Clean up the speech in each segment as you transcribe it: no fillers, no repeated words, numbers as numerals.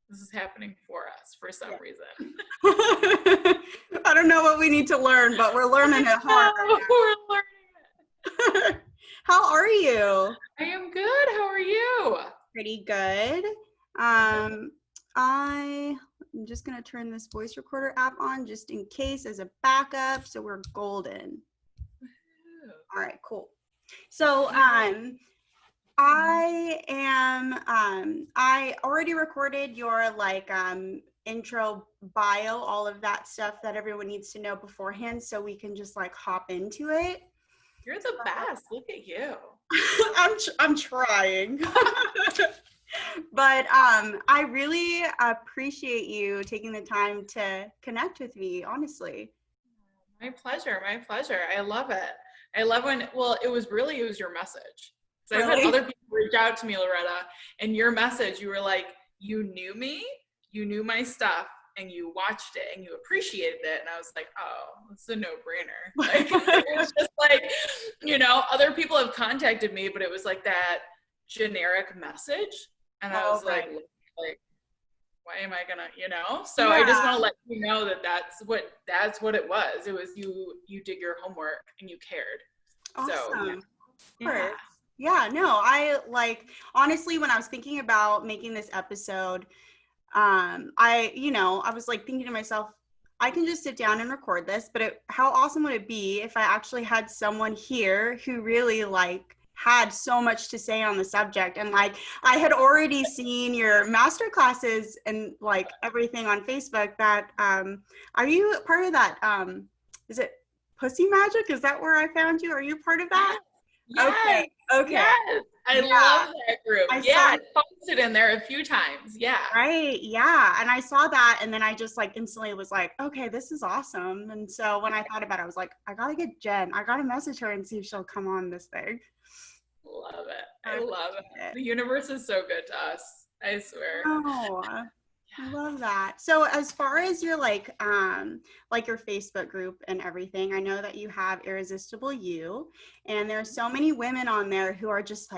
This is happening for us for some reason. I don't know what we need to learn, but we're learning it hard right We're learning it. now. How are you? I am good. How are you? Pretty good. I'm just gonna turn this voice recorder app on just in case as a backup, so we're golden. All right, cool. So I already recorded your intro bio, all of that stuff that everyone needs to know beforehand, so we can just hop into it. You're the best. Look at you. I'm trying. But I really appreciate you taking the time to connect with me, honestly. My pleasure. My pleasure. I love it. I love when, well, it was your message. So I've had other people reach out to me, Loretta, and your message, you were like, you knew me, you knew my stuff, and you watched it and you appreciated it. And I was like, oh, it's a no-brainer. Like, it was just like, other people have contacted me, but it was like that generic message. And I was like, why am I gonna, So I just want to let you know that that's what it was. It was you did your homework and you cared. Awesome. So, yeah, no, I honestly, when I was thinking about making this episode, I was thinking to myself, I can just sit down and record this, but how awesome would it be if I actually had someone here who really had so much to say on the subject. And I had already seen your master classes and everything on Facebook that, are you part of that? Is it Pussy Magic? Is that where I found you? Are you part of that? Yes. Okay. Yes. I love that group. I posted in there a few times. Yeah. Right. Yeah. And I saw that. And then I just instantly was like, okay, this is awesome. And so when I thought about it, I was like, I got to get Jen. I got to message her and see if she'll come on this thing. Love it. I love it. The universe is so good to us. I swear. Oh, I love that. So as far as your your Facebook group and everything, I know that you have Irresistible You, and there's so many women on there who are just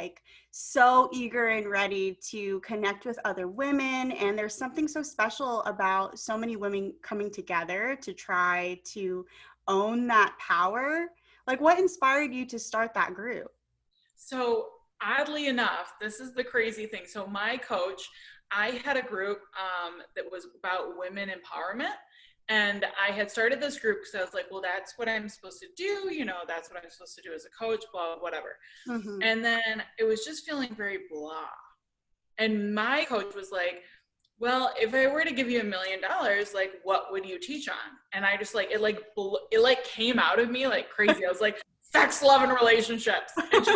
so eager and ready to connect with other women. And there's something so special about so many women coming together to try to own that power. What inspired you to start that group? So oddly enough, this is the crazy thing. So my coach, I had a group that was about women empowerment. And I had started this group because I was like, well, that's what I'm supposed to do. That's what I'm supposed to do as a coach, blah, whatever. Mm-hmm. And then it was just feeling very blah. And my coach was like, well, if I were to give you $1 million, what would you teach on? And I just it came out of me like crazy. I was like, sex, love, and relationships. And she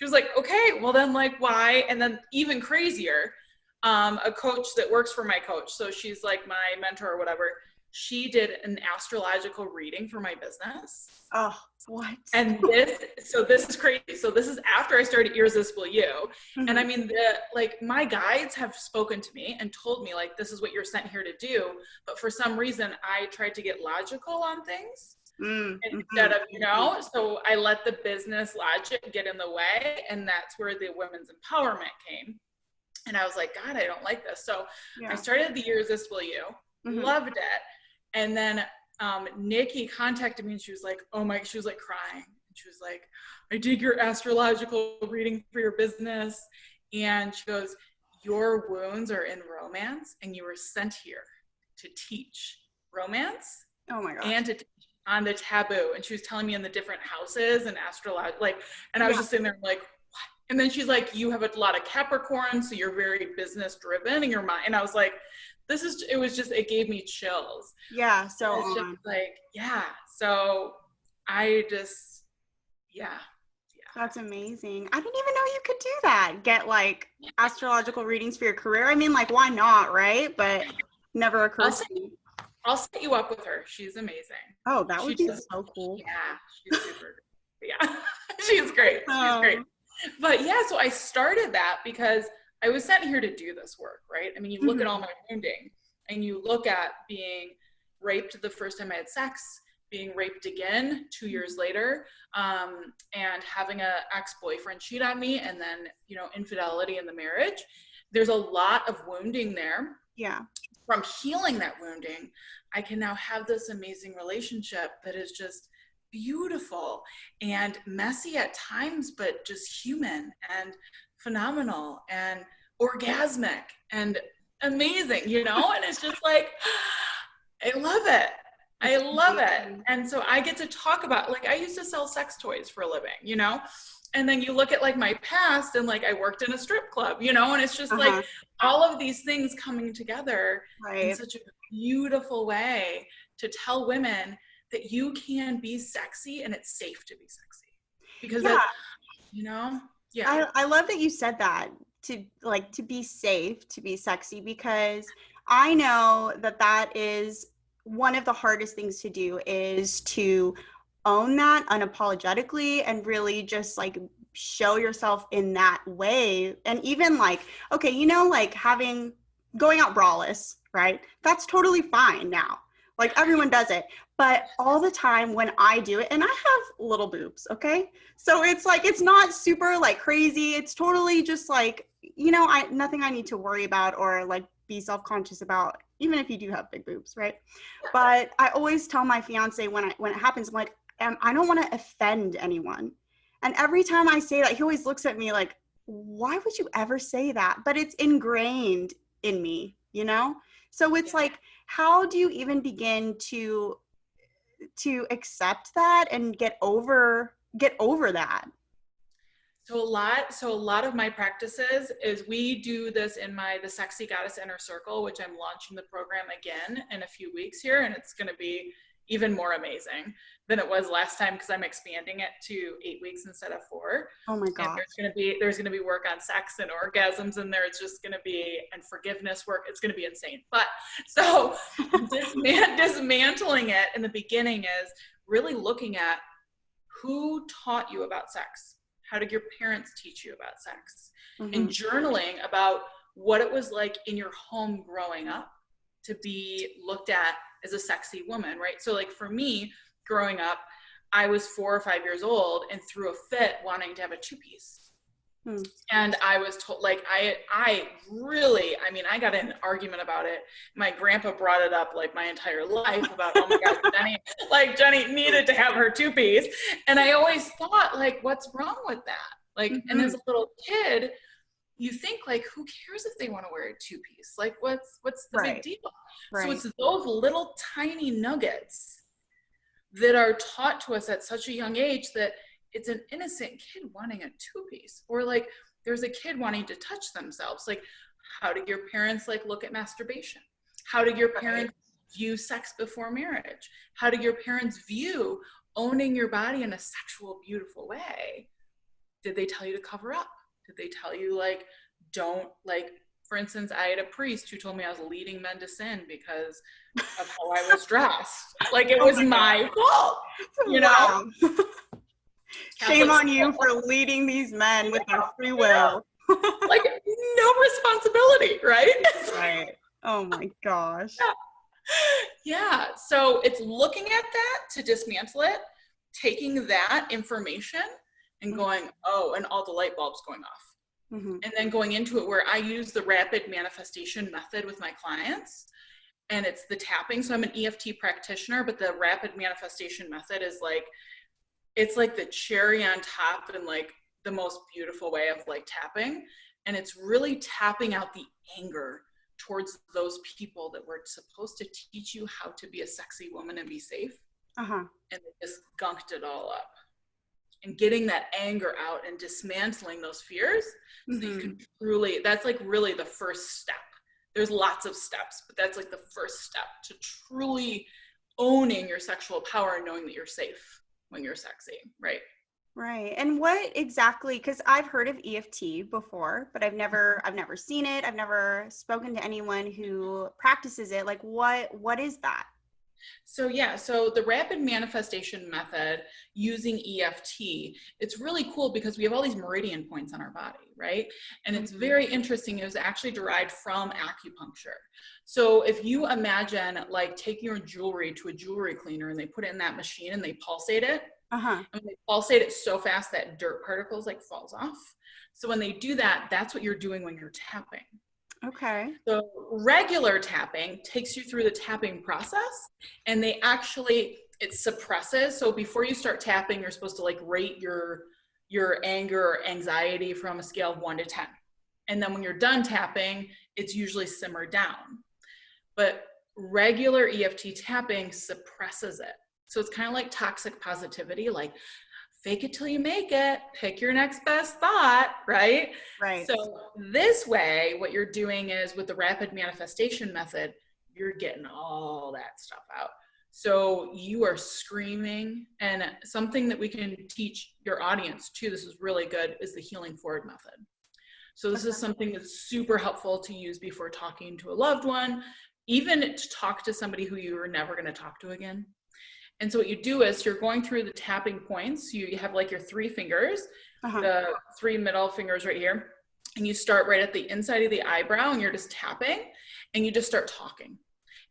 was like, okay, well then why? And then even crazier, a coach that works for my coach, so she's my mentor or whatever, she did an astrological reading for my business. Oh, what? And this is crazy. So this is after I started Irresistible You. Mm-hmm. And I mean, my guides have spoken to me and told me this is what you're sent here to do. But for some reason, I tried to get logical on things. Instead of, so I let the business logic get in the way, and that's where the women's empowerment came. And I was like, God, I don't like this. So I started the Irresistible You, loved it. And then Nikki contacted me and she was like, she was crying. And she was like, I did your astrological reading for your business. And she goes, your wounds are in romance, and you were sent here to teach romance. Oh my gosh. And to teach on the taboo. And she was telling me in the different houses and astrology, and I was just sitting there what? And then she's like, you have a lot of Capricorn, so you're very business driven in your mind. And I was like, it gave me chills. Yeah. So it's just so I just, That's amazing. I didn't even know you could do that. Get astrological readings for your career. I mean, why not, right? But never occurred to me. I'll set you up with her. She's amazing. Oh, that would be so cool. Yeah, she's super great. Yeah, she's great. She's great. But so I started that because I was sent here to do this work, right? I mean, you look at all my wounding, and you look at being raped the first time I had sex, being raped again 2 years later, and having an ex-boyfriend cheat on me, and then, infidelity in the marriage. there's a lot of wounding there. Yeah. From healing that wounding, I can now have this amazing relationship that is just beautiful and messy at times, but just human and phenomenal and orgasmic and amazing, you know? And it's just like, I love it. I love it. And so I get to talk about, like, I used to sell sex toys for a living, you know? And then you look at like my past and like I worked in a strip club, you know, and it's just like all of these things coming together in such a beautiful way to tell women that you can be sexy and it's safe to be sexy. Because that's, you know, I love that you said that, to be safe, to be sexy, because I know that is one of the hardest things to do, is to own that unapologetically and really just like show yourself in that way. And even like, okay, you know, like going out braless, right? That's totally fine now. Like everyone does it. But all the time when I do it, and I have little boobs, okay? So it's like, it's not super like crazy. It's totally just like, you know, nothing I need to worry about or like be self-conscious about, even if you do have big boobs, right? But I always tell my fiance when it happens, I'm like, I don't want to offend anyone. And every time I say that, he always looks at me like, why would you ever say that? But it's ingrained in me, you know? So it's like, how do you even begin to accept that and get over that? So a lot of my practices is we do this in the Sexy Goddess Inner Circle, which I'm launching the program again in a few weeks here. And it's going to be even more amazing than it was last time, because I'm expanding it to 8 weeks instead of 4. Oh my God. And there's gonna be work on sex and orgasms in there. It's just gonna be, and forgiveness work. It's gonna be insane. But so dismantling it in the beginning is really looking at who taught you about sex. How did your parents teach you about sex? And journaling about what it was like in your home growing up to be looked at as a sexy woman, right? So like for me, growing up, I was 4 or 5 years old and threw a fit wanting to have a 2-piece. And I was told, like, I got in an argument about it. My grandpa brought it up like my entire life about, oh my God, Jenny needed to have her 2-piece. And I always thought, like, what's wrong with that? Like, and as a little kid, you think like, who cares if they want to wear a 2-piece? Like, what's the big deal? Right. So it's those little tiny nuggets that are taught to us at such a young age, that it's an innocent kid wanting a 2-piece, or like there's a kid wanting to touch themselves. Like, how did your parents like look at masturbation? How did your parents view sex before marriage? How did your parents view owning your body in a sexual, beautiful way? Did they tell you to cover up? Did they tell you, like, don't, like, for instance, I had a priest who told me I was leading men to sin because of how I was dressed. Like, it was my fault, you know? Shame on you for leading these men with their free will. Like, no responsibility, right? Right. Oh my gosh. Yeah. So it's looking at that to dismantle it, taking that information and going, oh, and all the light bulbs going off. And then going into it where I use the rapid manifestation method with my clients, and it's the tapping. So I'm an EFT practitioner, but the rapid manifestation method is like, it's like the cherry on top and like the most beautiful way of like tapping. And it's really tapping out the anger towards those people that were supposed to teach you how to be a sexy woman and be safe. And they just gunked it all up. And getting that anger out and dismantling those fears so that you can truly, that's like really the first step. There's lots of steps, but that's like the first step to truly owning your sexual power and knowing that you're safe when you're sexy, right? Right. And what exactly, because I've heard of EFT before, but I've never seen it. I've never spoken to anyone who practices it. Like, what is that? So the rapid manifestation method using EFT, it's really cool because we have all these meridian points on our body, right? And it's very interesting. It was actually derived from acupuncture. So if you imagine like taking your jewelry to a jewelry cleaner and they put it in that machine and they pulsate it, and they pulsate it so fast that dirt particles like falls off. So when they do that, that's what you're doing when you're tapping. Okay. So regular tapping takes you through the tapping process, and it suppresses. So before you start tapping, you're supposed to like rate your anger or anxiety from a scale of 1 to 10. And then when you're done tapping, it's usually simmered down. But regular EFT tapping suppresses it. So it's kind of like toxic positivity, like fake it till you make it, pick your next best thought, right? Right. So this way, what you're doing is with the rapid manifestation method, you're getting all that stuff out. So you are screaming, and something that we can teach your audience too, this is really good, is the healing forward method. So this is something that's super helpful to use before talking to a loved one, even to talk to somebody who you are never going to talk to again. And so what you do is you're going through the tapping points. You have like your 3 fingers, the 3 middle fingers right here, and you start right at the inside of the eyebrow, and you're just tapping, and you just start talking.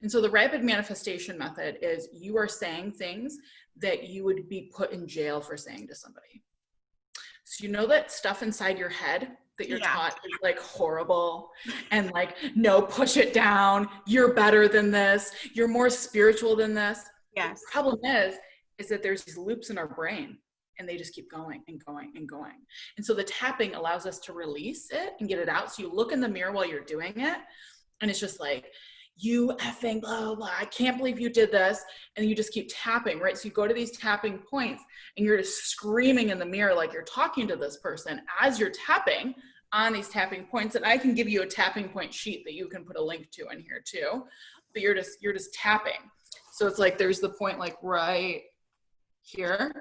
And so the rapid manifestation method is you are saying things that you would be put in jail for saying to somebody. So you know that stuff inside your head that you're taught is like horrible, and like, no, push it down. You're better than this. You're more spiritual than this. Yes. The problem is that there's these loops in our brain, and they just keep going and going and going. And so the tapping allows us to release it and get it out. So you look in the mirror while you're doing it, and it's just like, you effing blah, blah, blah, I can't believe you did this. And you just keep tapping, right? So you go to these tapping points, and you're just screaming in the mirror like you're talking to this person as you're tapping on these tapping points. And I can give you a tapping point sheet that you can put a link to in here too. But you're just tapping. So it's like there's the point like right here,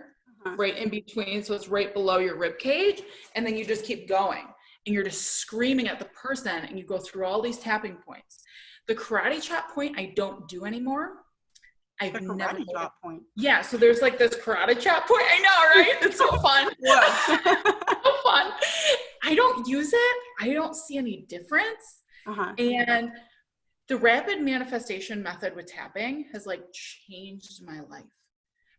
right in between. So it's right below your rib cage. And then you just keep going, and you're just screaming at the person, and you go through all these tapping points. The karate chop point I don't do anymore. I've never chop point. Yeah, so there's like this karate chop point. I know, right? It's so fun. So fun. I don't use it. I don't see any difference. And the rapid manifestation method with tapping has like changed my life.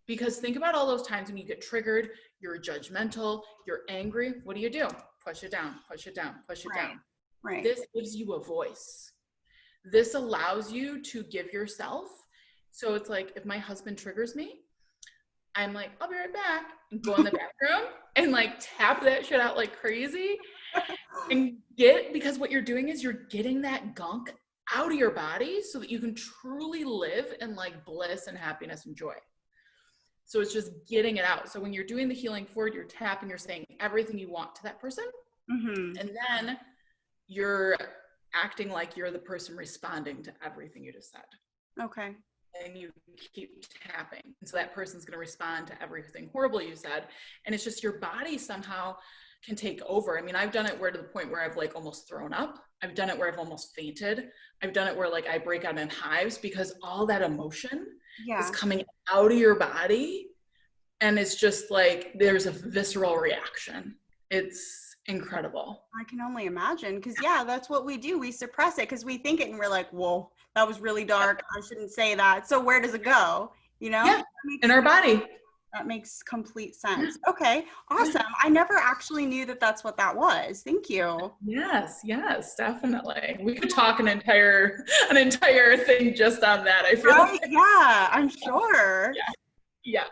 Because think about all those times when you get triggered, you're judgmental, you're angry. What do? Push it down, push it down, push it down. Right. This gives you a voice. This allows you to give yourself. So it's like, if my husband triggers me, I'm like, I'll be right back, and go in the bathroom and like tap that shit out like crazy, and because what you're doing is you're getting that gunk out of your body so that you can truly live in like bliss and happiness and joy. So it's just getting it out. So when you're doing the healing forward, you're tapping, you're saying everything you want to that person. And then you're acting like you're the person responding to everything you just said. Okay. And you keep tapping. And so that person's going to respond to everything horrible you said. And it's just your body somehow can take over. I mean, I've done it where to the point where I've like almost thrown up. I've done it where I've almost fainted. I've done it where like I break out in hives because all that emotion is coming out of your body. And it's just like, there's a visceral reaction. It's incredible. I can only imagine, because that's what we do. We suppress it because we think it, and we're like, whoa, that was really dark. I shouldn't say that. So where does it go? You know? Yeah, in our body. That makes complete sense. Okay, awesome. I never actually knew that that's what that was. Thank you. Yes, definitely. We could talk an entire thing just on that, I feel like. Yeah, I'm sure. Yeah.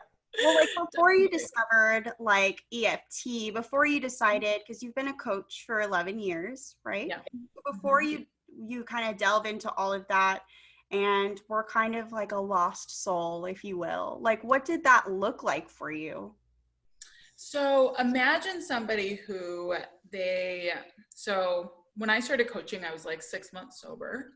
Well, like before you discovered like EFT, before you decided, because you've been a coach for 11 years, right? Yeah. Before you kind of delve into all of that, and were kind of like a lost soul, if you will, like what did that look like for you? So imagine somebody who so when I started coaching, I was like 6 months sober,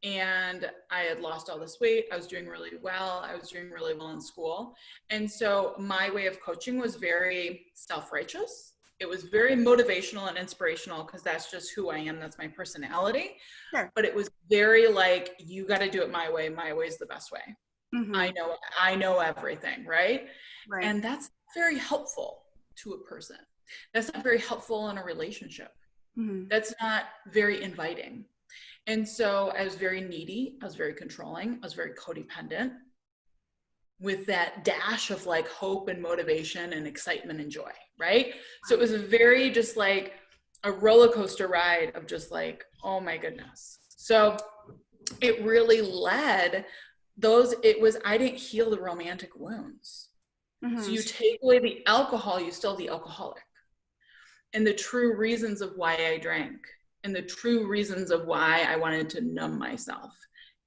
and I had lost all this weight. I was doing really well. I was doing really well in school. And so my way of coaching was very self-righteous. It was very motivational and inspirational because that's just who I am. That's my personality. Sure. But it was very like, you got to do it my way. My way is the best way. I know everything, right? And that's very helpful to a person. That's not very helpful in a relationship. That's not very inviting. And so I was very needy. I was very controlling. I was very codependent, with that dash of like hope and motivation and excitement and joy, right? So it was a very just like, a roller coaster ride of just like, oh my goodness. So it really led I didn't heal the romantic wounds. So you take away the alcohol, you still the alcoholic. And the true reasons of why I drank, and the true reasons of why I wanted to numb myself.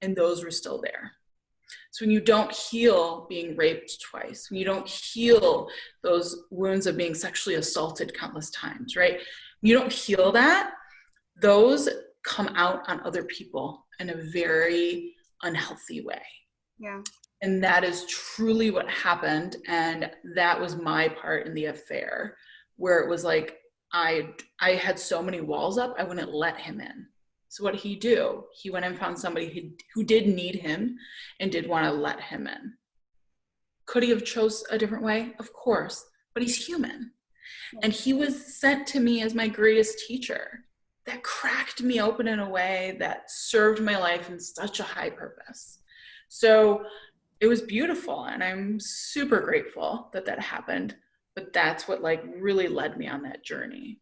And those were still there. So when you don't heal being raped twice, when you don't heal those wounds of being sexually assaulted countless times, right? When you don't heal that, those come out on other people in a very unhealthy way. Yeah. And that is truly what happened. And that was my part in the affair, where it was like, I had so many walls up, I wouldn't let him in. So what did he do? He went and found somebody who did need him and did want to let him in. Could he have chose a different way? Of course, but he's human. And he was sent to me as my greatest teacher. That cracked me open in a way that served my life in such a high purpose. So it was beautiful, and I'm super grateful that that happened. But that's what like really led me on that journey.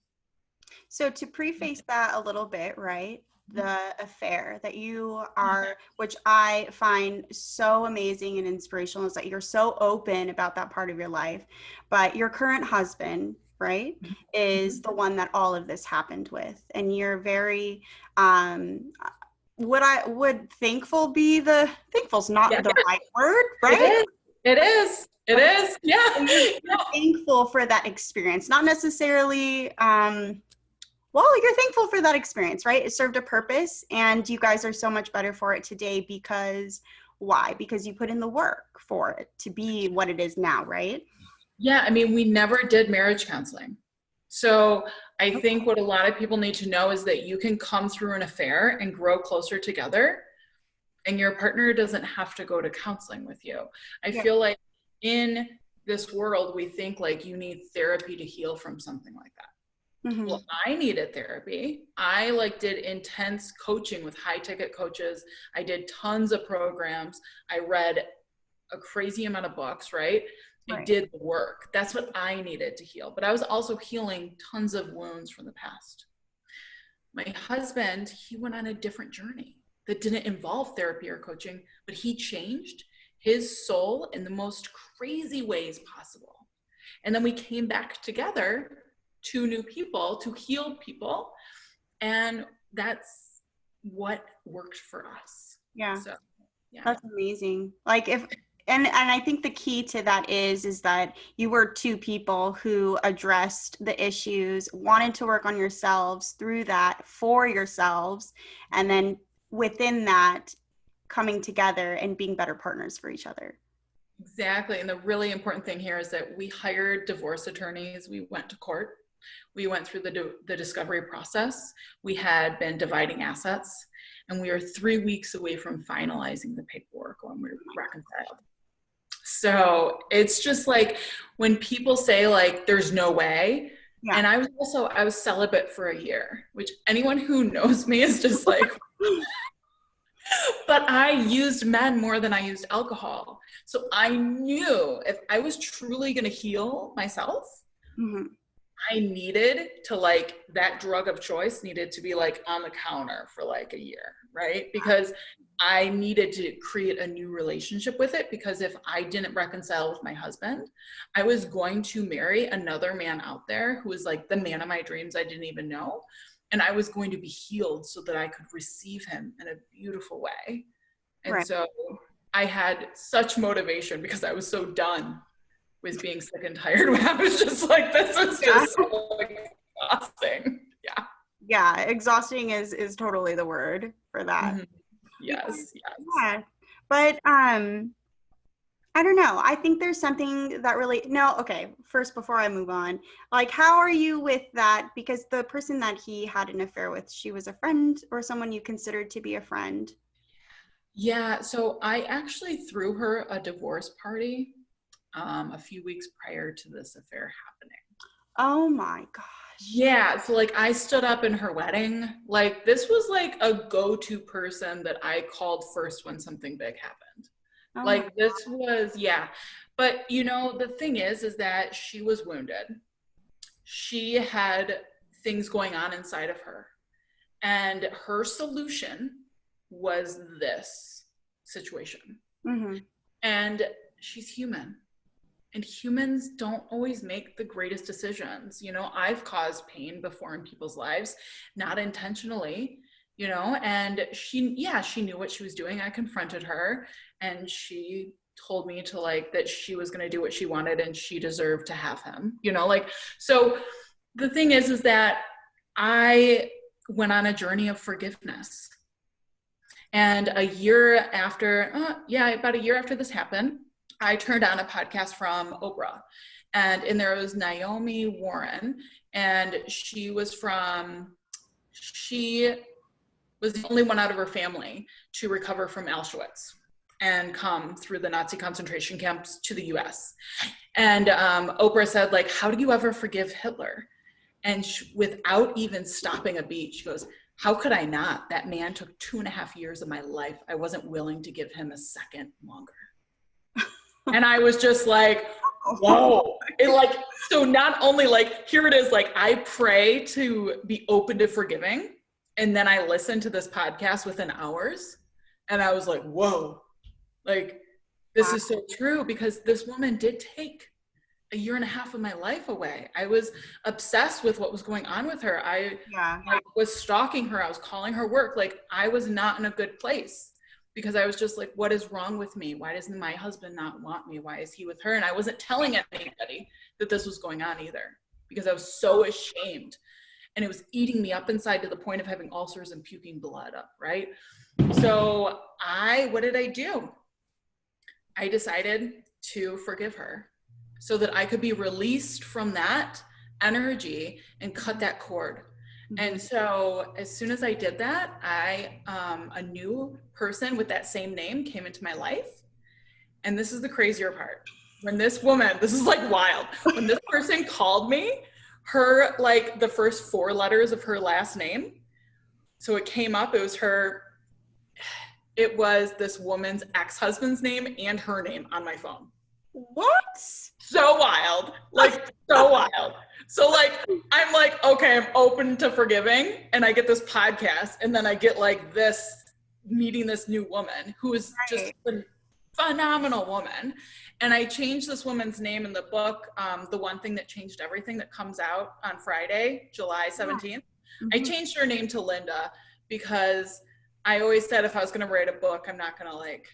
So to preface that a little bit, right? The affair that you are, which I find so amazing and inspirational, is that you're so open about that part of your life. But your current husband, right, is the one that all of this happened with. And you're very, would thankful's not the right word, right? It is. Yeah. You're thankful for that experience, not necessarily, you're thankful for that experience, right? It served a purpose, and you guys are so much better for it today because why? Because you put in the work for it to be what it is now, right? Yeah, I mean, we never did marriage counseling. So I think what a lot of people need to know is that you can come through an affair and grow closer together, and your partner doesn't have to go to counseling with you. I feel like in this world, we think like you need therapy to heal from something like that. Mm-hmm. Well, I needed therapy. I like did intense coaching with high ticket coaches. I did tons of programs. I read a crazy amount of books, right? I did the work. That's what I needed to heal. But I was also healing tons of wounds from the past. My husband, he went on a different journey that didn't involve therapy or coaching, but he changed his soul in the most crazy ways possible. And then we came back together, two new people, to heal people. And that's what worked for us. Yeah. So, yeah. That's amazing. Like and I think the key to that is that you were two people who addressed the issues, wanted to work on yourselves through that for yourselves, and then within that, coming together and being better partners for each other. Exactly. And the really important thing here is that we hired divorce attorneys. We went to court. We went through the discovery process. We had been dividing assets, and we were 3 weeks away from finalizing the paperwork when we were reconciled. So it's just like when people say like, there's no way. Yeah. And I was celibate for a year, which anyone who knows me is just like, but I used men more than I used alcohol. So I knew if I was truly going to heal myself, I needed to like, that drug of choice needed to be like on the counter for like a year, right? Because I needed to create a new relationship with it, because if I didn't reconcile with my husband, I was going to marry another man out there who was like the man of my dreams I didn't even know. And I was going to be healed so that I could receive him in a beautiful way. And so I had such motivation because I was so done with being sick and tired. I was just like, this is just so exhausting. Yeah. Yeah. Exhausting is totally the word for that. Mm-hmm. Yes. Yeah. But, I don't know. I think there's something that really, first, before I move on, like, how are you with that? Because the person that he had an affair with, she was a friend or someone you considered to be a friend? Yeah. So I actually threw her a divorce party a few weeks prior to this affair happening. Oh my gosh. Yeah. So like I stood up in her wedding. Like this was like a go-to person that I called first when something big happened. Oh like this was, yeah. But you know, the thing is that she was wounded. She had things going on inside of her. And her solution was this situation. Mm-hmm. And she's human. And humans don't always make the greatest decisions. You know, I've caused pain before in people's lives, not intentionally, you know, and she knew what she was doing. I confronted her and she told me to like, that she was going to do what she wanted and she deserved to have him, you know, like, so the thing is that I went on a journey of forgiveness. And about a year after this happened, I turned on a podcast from Oprah, and in there was Naomi Warren, and she was the only one out of her family to recover from Auschwitz and come through the Nazi concentration camps to the US. And Oprah said, like, how do you ever forgive Hitler? And without even stopping a beat, she goes, how could I not? That man took 2.5 years of my life. I wasn't willing to give him a second longer. And I was just like, whoa. It like, so not only like, here it is, like I pray to be open to forgiving. And then I listened to this podcast within hours. And I was like, whoa, like this is so true, because this woman did take 1.5 years of my life away. I was obsessed with what was going on with her. I was stalking her. I was calling her work. Like I was not in a good place, because I was just like, what is wrong with me? Why doesn't my husband not want me? Why is he with her? And I wasn't telling anybody that this was going on either, because I was so ashamed. And it was eating me up inside to the point of having ulcers and puking blood up, right? So what did I do? I decided to forgive her so that I could be released from that energy and cut that cord. And so as soon as I did that, a new person with that same name came into my life. And this is the crazier part. When this woman, this is like wild, when this person called me, her, like the first 4 letters of her last name. So it came up, it was this woman's ex-husband's name and her name on my phone. What? So wild, like so wild. So like, I'm like, okay, I'm open to forgiving, and I get this podcast, and then I get like meeting this new woman who is just a phenomenal woman. And I changed this woman's name in the book, The One Thing That Changed Everything, that comes out on Friday, July 17th. Mm-hmm. I changed her name to Linda, because I always said if I was gonna write a book, I'm not gonna like,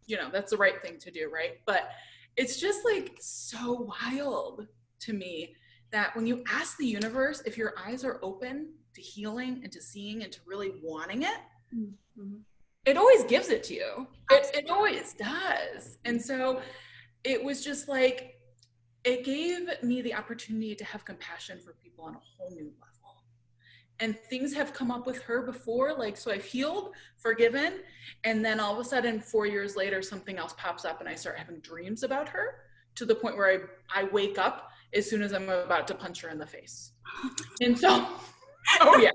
you know, that's the right thing to do, right? But it's just like so wild to me that when you ask the universe, if your eyes are open to healing and to seeing and to really wanting it, it always gives it to you. It always does. And so it was just like, it gave me the opportunity to have compassion for people on a whole new level. And things have come up with her before, like, so I've healed, forgiven, and then all of a sudden 4 years later, something else pops up and I start having dreams about her, to the point where I wake up as soon as I'm about to punch her in the face. And so, oh yeah.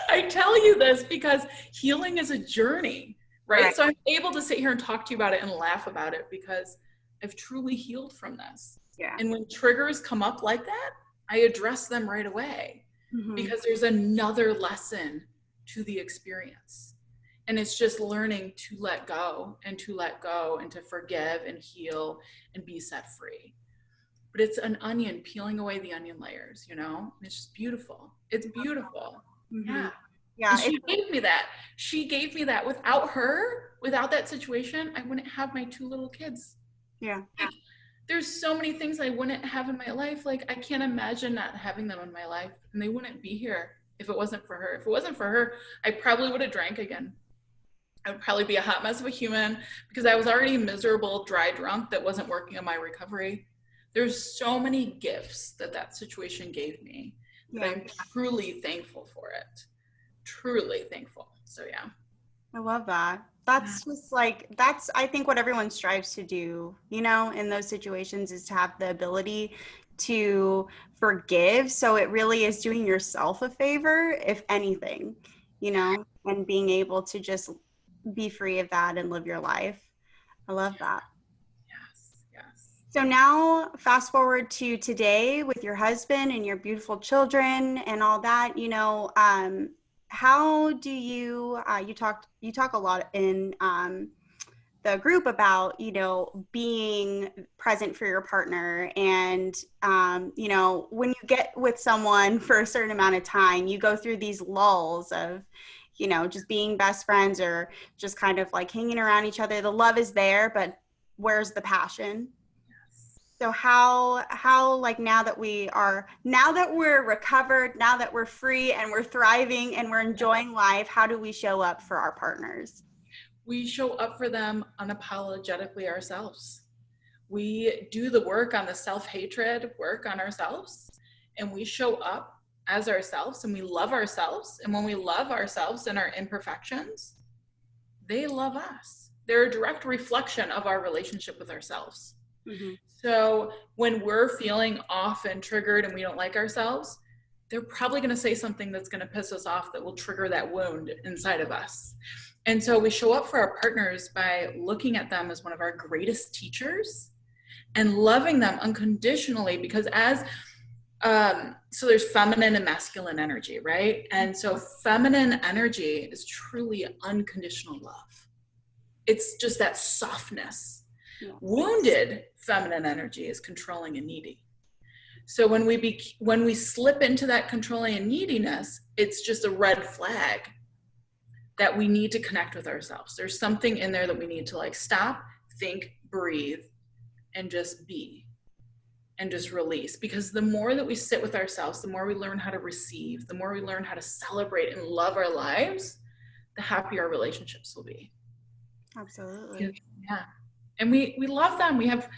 I tell you this because healing is a journey, right? So I'm able to sit here and talk to you about it and laugh about it because I've truly healed from this. Yeah. And when triggers come up like that, I address them right away because there's another lesson to the experience. And it's just learning to let go and to forgive and heal and be set free. But it's an onion, peeling away the onion layers, you know? And it's just beautiful. It's beautiful. Yeah. And she gave me that. She gave me that. Without her, without that situation, I wouldn't have my 2 little kids. Yeah. There's so many things I wouldn't have in my life. Like, I can't imagine not having them in my life, and they wouldn't be here if it wasn't for her. If it wasn't for her, I probably would have drank again. I would probably be a hot mess of a human because I was already miserable, dry drunk that wasn't working on my recovery. There's so many gifts that situation gave me that I'm truly thankful for it. Truly thankful. So yeah. I love that. That's just like, that's, I think, what everyone strives to do, you know, in those situations, is to have the ability to forgive. So it really is doing yourself a favor, if anything, you know, and being able to just be free of that and live your life. I love that. Yes. So now fast forward to today with your husband and your beautiful children and all that, how do you, you talk a lot in the group about, being present for your partner. And, when you get with someone for a certain amount of time, you go through these lulls of, just being best friends or just kind of like hanging around each other. The love is there, but where's the passion? So how like now that we're recovered, now that we're free and we're thriving and we're enjoying life, how do we show up for our partners? We show up for them unapologetically ourselves. We do the work on the self-hatred work on ourselves, and we show up as ourselves, and we love ourselves. And when we love ourselves and our imperfections, they love us. They're a direct reflection of our relationship with ourselves. Mm-hmm. So when we're feeling off and triggered and we don't like ourselves, they're probably going to say something that's going to piss us off that will trigger that wound inside of us. And so we show up for our partners by looking at them as one of our greatest teachers and loving them unconditionally, because so there's feminine and masculine energy, right? And so feminine energy is truly unconditional love. It's just that softness. Yeah. Wounded feminine energy is controlling and needy. So when we slip into that controlling and neediness, it's just a red flag that we need to connect with ourselves. There's something in there that we need to like stop, think, breathe, and just be, and just release. Because the more that we sit with ourselves, the more we learn how to receive, the more we learn how to celebrate and love our lives, the happier our relationships will be. Absolutely. Yeah. And we love them. We have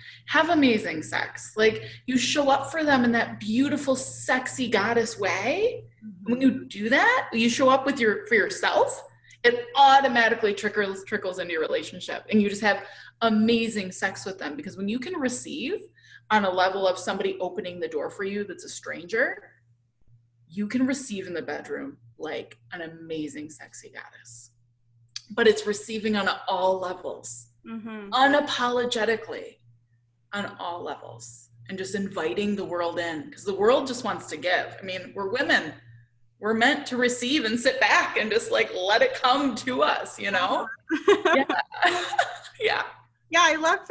amazing sex. Like, you show up for them in that beautiful, sexy goddess way. Mm-hmm. When you do that, you show up for yourself, it automatically trickles into your relationship, and you just have amazing sex with them. Because when you can receive on a level of somebody opening the door for you that's a stranger, you can receive in the bedroom like an amazing, sexy goddess. But it's receiving on all levels. Mm-hmm. Unapologetically on all levels, and just inviting the world in, because the world just wants to give. I mean, we're women, we're meant to receive and sit back and just like let it come to us, Yeah. Yeah. Yeah, I love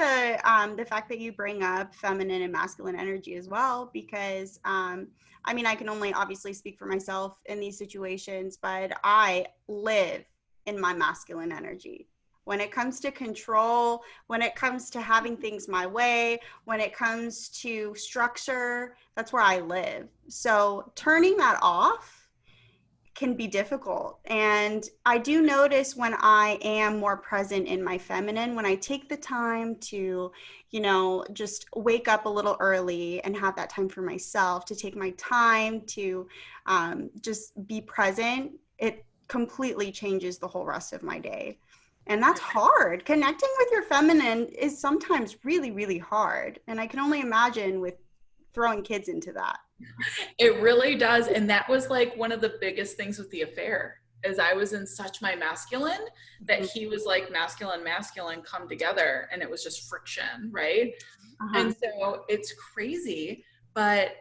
the fact that you bring up feminine and masculine energy as well, because I can only obviously speak for myself in these situations, but I live in my masculine energy. When it comes to control, when it comes to having things my way, when it comes to structure, that's where I live. So turning that off can be difficult. And I do notice when I am more present in my feminine, when I take the time to, just wake up a little early and have that time for myself, to take my time to just be present, it completely changes the whole rest of my day. And that's hard. Connecting with your feminine is sometimes really, really hard. And I can only imagine with throwing kids into that. It really does. And that was like one of the biggest things with the affair, is I was in such my masculine that he was like masculine come together, and it was just friction, right? Uh-huh. And so it's crazy, but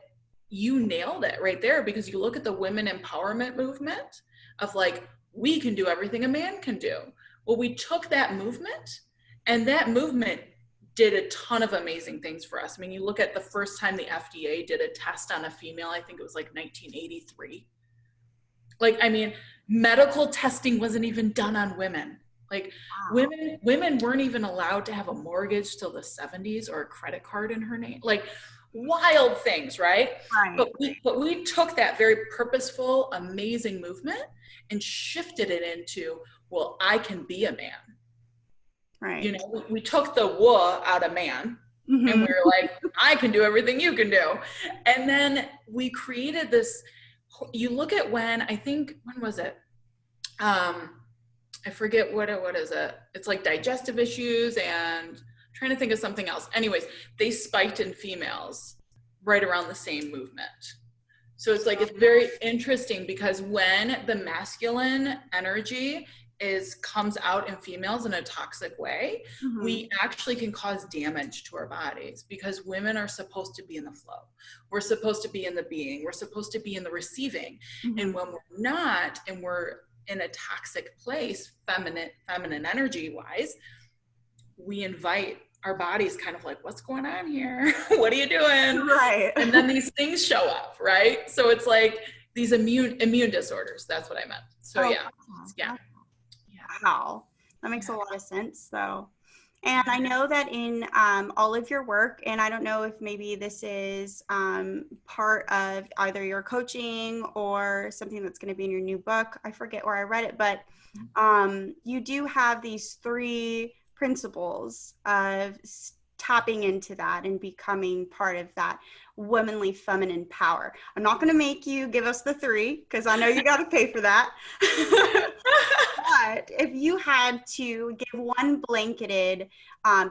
you nailed it right there, because you look at the women empowerment movement of like, we can do everything a man can do. Well, we took that movement, and that movement did a ton of amazing things for us. I mean, you look at the first time the FDA did a test on a female, I think it was like 1983. Like, I mean, medical testing wasn't even done on women. Like, wow. Women weren't even allowed to have a mortgage till the 70s or a credit card in her name. Like, wild things, right? But we took that very purposeful, amazing movement and shifted it into, well, I can be a man. Right. We took the "wa" out of man, mm-hmm. and we were like, I can do everything you can do. And then we created this, you look at when was it? I forget what is it? It's like digestive issues, and I'm trying to think of something else. Anyways, they spiked in females right around the same movement. So it's like, it's very interesting because when the masculine energy comes out in females in a toxic way, we actually can cause damage to our bodies, because women are supposed to be in the flow. We're supposed to be in the being. We're supposed to be in the receiving. And when we're not, and we're in a toxic place, feminine energy wise, we invite our bodies kind of like, what's going on here? What are you doing? Right. And then these things show up, right? So it's like these immune disorders. That's what I meant. So yeah. Wow. That makes a lot of sense though. And I know that in all of your work, and I don't know if maybe this is part of either your coaching or something that's going to be in your new book. I forget where I read it, but you do have these 3 principles of tapping into that and becoming part of that womanly feminine power. I'm not going to make you give us the 3 because I know you got to pay for that. But if you had to give one blanketed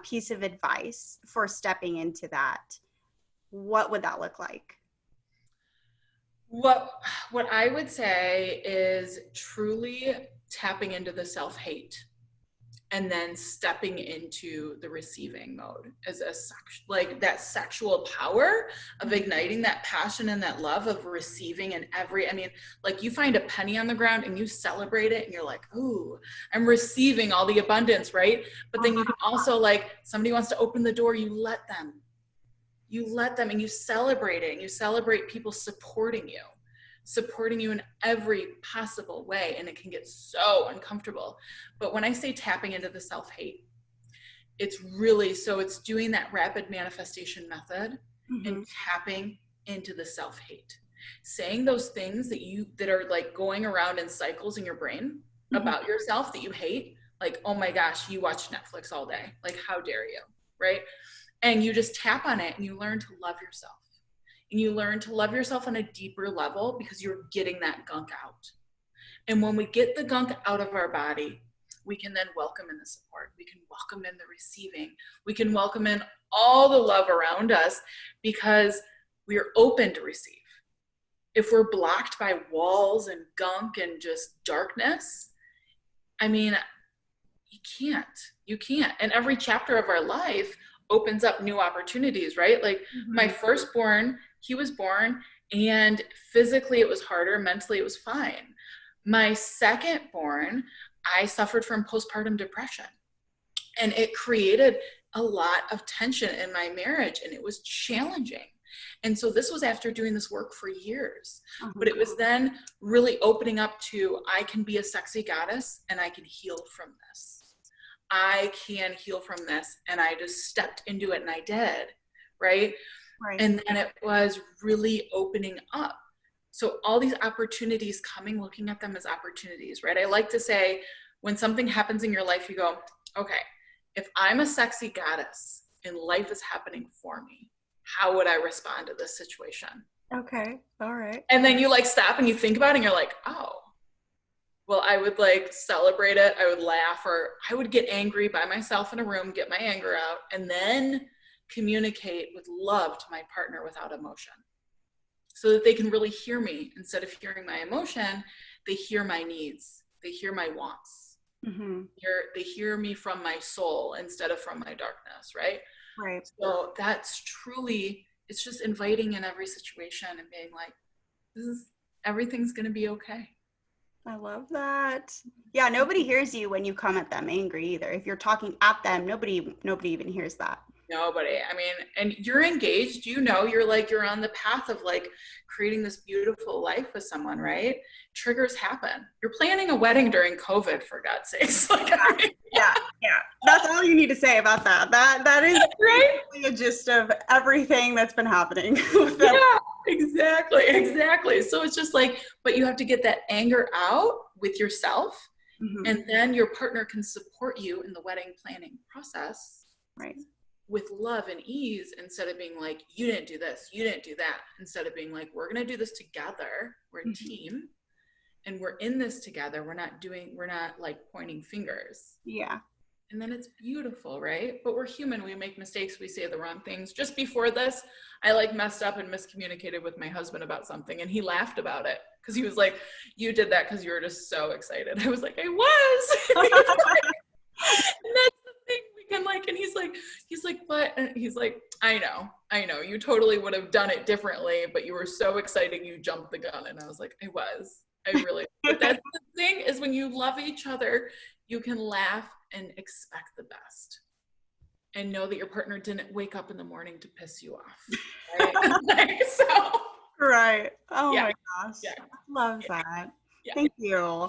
piece of advice for stepping into that, what would that look like? What I would say is truly tapping into the self-hate, and then stepping into the receiving mode as like that sexual power of igniting that passion and that love of receiving. And like you find a penny on the ground and you celebrate it and you're like, ooh, I'm receiving all the abundance, right? But then you can also, like, somebody wants to open the door, you let them and you celebrate it, and you celebrate people supporting you in every possible way. And it can get so uncomfortable. But when I say tapping into the self-hate, it's really, so it's doing that rapid manifestation method and tapping into the self-hate, saying those things that are like going around in cycles in your brain about yourself that you hate. Like, oh my gosh, you watch Netflix all day. Like, how dare you, right? And you just tap on it and you learn to love yourself. And you learn to love yourself on a deeper level because you're getting that gunk out. And when we get the gunk out of our body, we can then welcome in the support. We can welcome in the receiving. We can welcome in all the love around us because we're open to receive. If we're blocked by walls and gunk and just darkness, I mean, you can't. And every chapter of our life opens up new opportunities, right? Like my firstborn, he was born and physically it was harder, mentally it was fine. My secondborn, I suffered from postpartum depression, and it created a lot of tension in my marriage, and it was challenging. And so this was after doing this work for years, but it was then really opening up to, I can be a sexy goddess and I can heal from this. I can heal from this. And I just stepped into it and I did, right? And then it was really opening up. So all these opportunities coming, looking at them as opportunities, right? I like to say, when something happens in your life, you go, okay, if I'm a sexy goddess and life is happening for me, how would I respond to this situation? Okay. All right. And then you like stop and you think about it and you're like, oh, well, I would like celebrate it. I would laugh, or I would get angry by myself in a room, get my anger out, and then communicate with love to my partner without emotion, so that they can really hear me. Instead of hearing my emotion, they hear my needs. They hear my wants. They hear me from my soul instead of from my darkness, right? Right. So that's truly, it's just inviting in every situation and being like, everything's going to be okay. I love that. Yeah, nobody hears you when you come at them angry either. If you're talking at them, nobody even hears that. Nobody. I mean, and you're engaged, you're on the path of like creating this beautiful life with someone, right? Triggers happen. You're planning a wedding during COVID, for God's sakes. Like, yeah. That's all you need to say about that. That is right? The gist of everything that's been happening. Yeah, exactly. So it's just like, but you have to get that anger out with yourself, and then your partner can support you in the wedding planning process. Right. With love and ease, instead of being like, you didn't do this, you didn't do that. Instead of being like, we're going to do this together. We're a team and we're in this together. We're not like pointing fingers. Yeah. and then it's beautiful, right? But we're human. We make mistakes. We say the wrong things. Just before this, I like messed up and miscommunicated with my husband about something, and he laughed about it because he was like, you did that because you were just so excited. I was like, I was. And that's the thing, we can like, and he's like, but, and he's like, I know, you totally would have done it differently, but you were so excited you jumped the gun. And I was like, I really, but that's the thing, is when you love each other, you can laugh and expect the best and know that your partner didn't wake up in the morning to piss you off, right? Like, so Right. Oh yeah, my gosh. yeah, I love that. yeah, Thank you.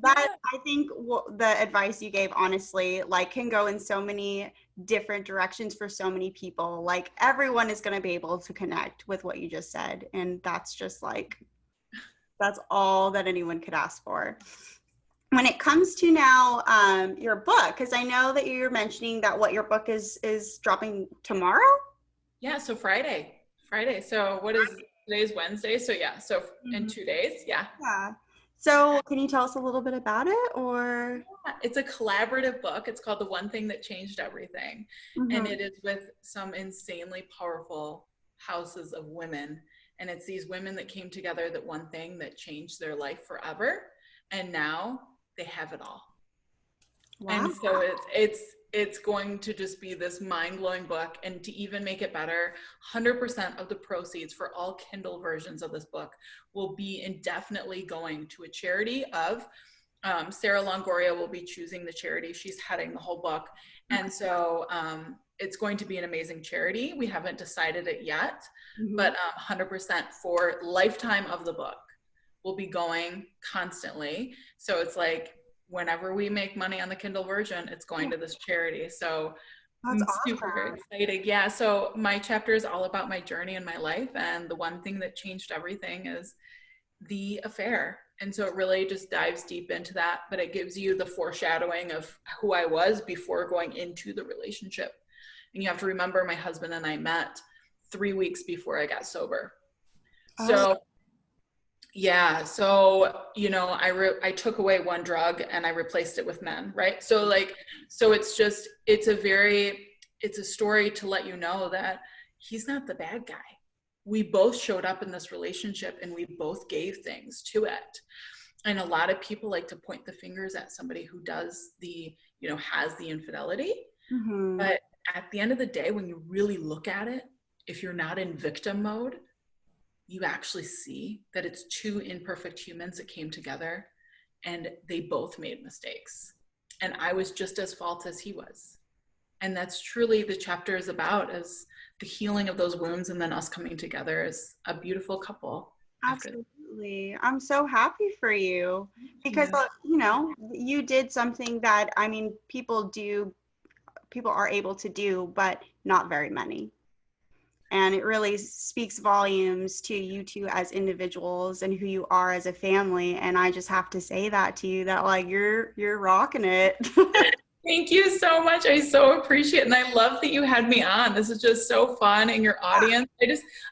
That, I think the advice you gave, honestly, like, can go in so many different directions for so many people. Like, everyone is going to be able to connect with what you just said. And that's just like, that's all that anyone could ask for. When it comes to now your book, because I know that you're mentioning that what your book is dropping tomorrow. yeah. So Friday. So what is today's Wednesday? So yeah. So in 2 days. Yeah. Yeah. So can you tell us a little bit about it, or? It's a collaborative book. It's called The One Thing That Changed Everything. And it is with some insanely powerful houses of women. And it's these women that came together, that one thing that changed their life forever. And now they have it all. Wow. And so it's going to just be this mind-blowing book. And to even make it better, 100% of the proceeds for all Kindle versions of this book will be indefinitely going to a charity of Sarah Longoria will be choosing the charity. She's heading the whole book. And so it's going to be an amazing charity. We haven't decided it yet, but 100% for lifetime of the book will be going constantly. So it's like, whenever we make money on the Kindle version, it's going to this charity. So that's I'm super excited. Yeah. So my chapter is all about my journey in my life. And the one thing that changed everything is the affair. And so it really just dives deep into that, but it gives you the foreshadowing of who I was before going into the relationship. And you have to remember, my husband and I met 3 weeks before I got sober. So yeah. So, you know, I took away one drug and I replaced it with men. Right. So like, so it's just, it's a story to let you know that he's not the bad guy. We both showed up in this relationship and we both gave things to it. And a lot of people like to point the fingers at somebody who does has the infidelity. But at the end of the day, when you really look at it, if you're not in victim mode, you actually see that it's two imperfect humans that came together and they both made mistakes. And I was just as fault as he was. And that's truly the chapter is about, is the healing of those wounds and then us coming together as a beautiful couple. Absolutely. I'm so happy for you because, you did something that, I mean, people are able to do, but not very many. And it really speaks volumes to you two as individuals and who you are as a family. And I just have to say that to you, that like you're rocking it. Thank you so much. I so appreciate it. And I love that you had me on. This is just so fun, and your audience.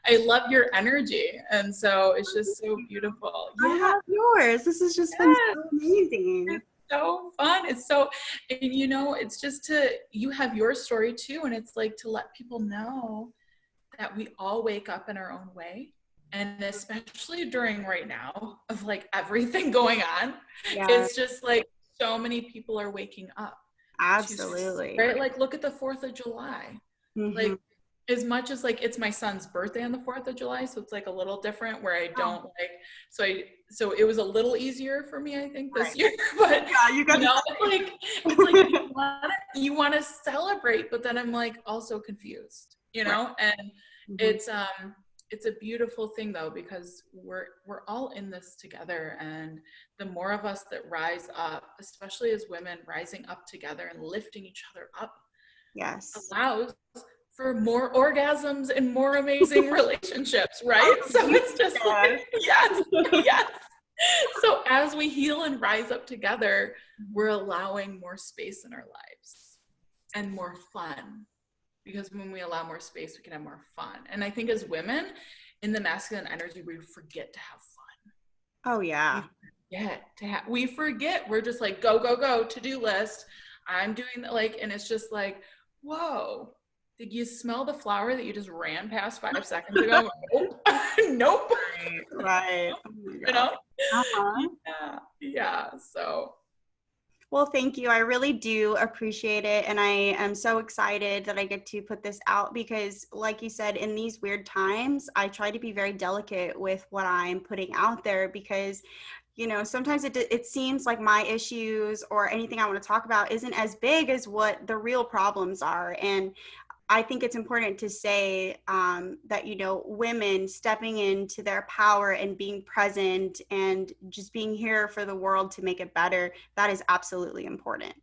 I love your energy. And so it's just so beautiful. Yeah. I love yours. This has just been so amazing. It's so fun. It's so, it's just you have your story too. And it's like to let people know that we all wake up in our own way. And especially during right now of like everything going on, it's just like so many people are waking up. Absolutely. Right? Like look at the 4th of July. Like as much as like it's my son's birthday on the 4th of July. So it's like a little different where I don't so it was a little easier for me, I think, this year. But it's like you want to celebrate, but then I'm like also confused, and it's a beautiful thing though, because we're all in this together. And the more of us that rise up, especially as women, rising up together and lifting each other up, allows for more orgasms and more amazing relationships, right? So it's just like, yes. So as we heal and rise up together, we're allowing more space in our lives and more fun. Because when we allow more space, we can have more fun. And I think as women in the masculine energy, we forget to have fun. Oh yeah. We forget. We're just like, go, go, go, to-do list. I'm doing like, and it's just like, whoa, did you smell the flower that you just ran past 5 seconds ago? Nope. Nope. Right. Oh my You God. know? Uh-huh. Yeah. Yeah. So Well, thank you. I really do appreciate it. And I am so excited that I get to put this out because, like you said, in these weird times, I try to be very delicate with what I'm putting out there because, you know, sometimes it seems like my issues or anything I want to talk about isn't as big as what the real problems are. And I think it's important to say that, you know, women stepping into their power and being present and just being here for the world to make it better, that is absolutely important.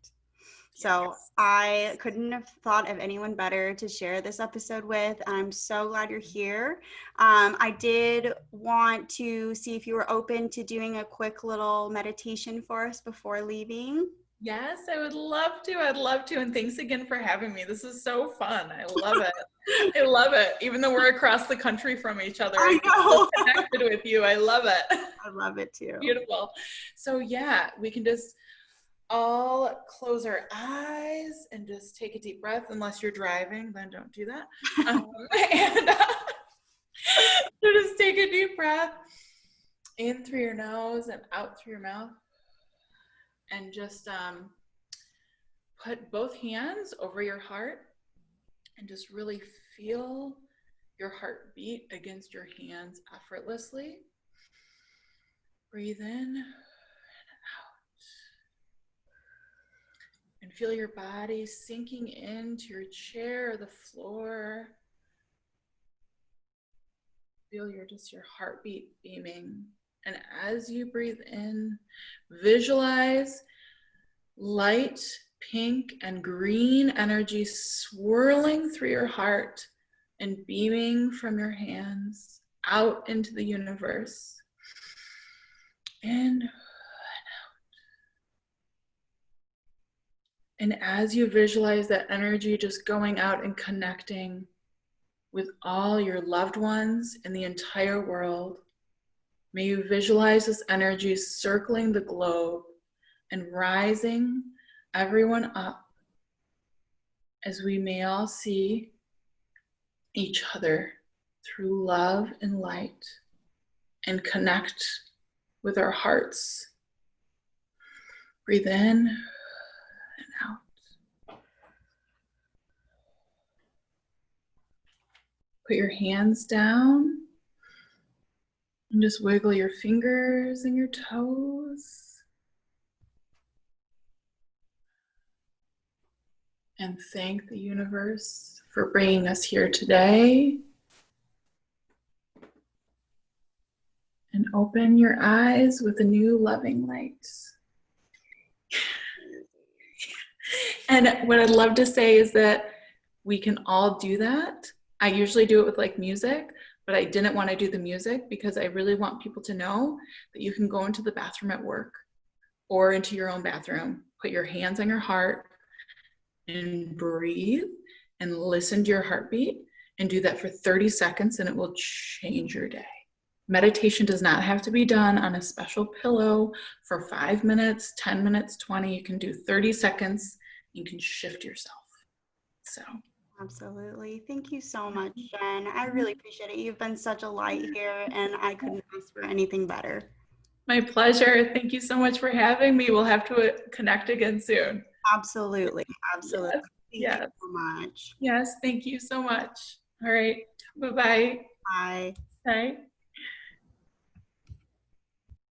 So yes. I couldn't have thought of anyone better to share this episode with. And I'm so glad you're here. I did want to see if you were open to doing a quick little meditation for us before leaving. Yes, I would love to. I'd love to. And thanks again for having me. This is so fun. I love it. I love it. Even though we're across the country from each other, I I feel so know. connected with you. I love it. I love it too. Beautiful. So yeah, we can just all close our eyes and just take a deep breath. Unless you're driving, then don't do that. And so just take a deep breath in through your nose and out through your mouth. And just put both hands over your heart and just really feel your heart beat against your hands effortlessly. Breathe in and out. And feel your body sinking into your chair or the floor. Feel your heartbeat beaming. And as you breathe in, visualize light pink and green energy swirling through your heart and beaming from your hands out into the universe. In and out. And as you visualize that energy just going out and connecting with all your loved ones in the entire world, may you visualize this energy circling the globe and rising everyone up as we may all see each other through love and light and connect with our hearts. Breathe in and out. Put your hands down and just wiggle your fingers and your toes. And thank the universe for bringing us here today. And open your eyes with a new loving light. And what I'd love to say is that we can all do that. I usually do it with like music, but I didn't want to do the music because I really want people to know that you can go into the bathroom at work or into your own bathroom, put your hands on your heart and breathe and listen to your heartbeat and do that for 30 seconds and it will change your day. Meditation does not have to be done on a special pillow for 5 minutes, 10 minutes, 20. You can do 30 seconds. You can shift yourself. So. Absolutely. Thank you so much, Jen. I really appreciate it. You've been such a light here, and I couldn't ask for anything better. My pleasure. Thank you so much for having me. We'll have to connect again soon. Absolutely. Absolutely. Yes. Thank you so much. Yes. Thank you so much. All right. Bye-bye. Bye. Bye.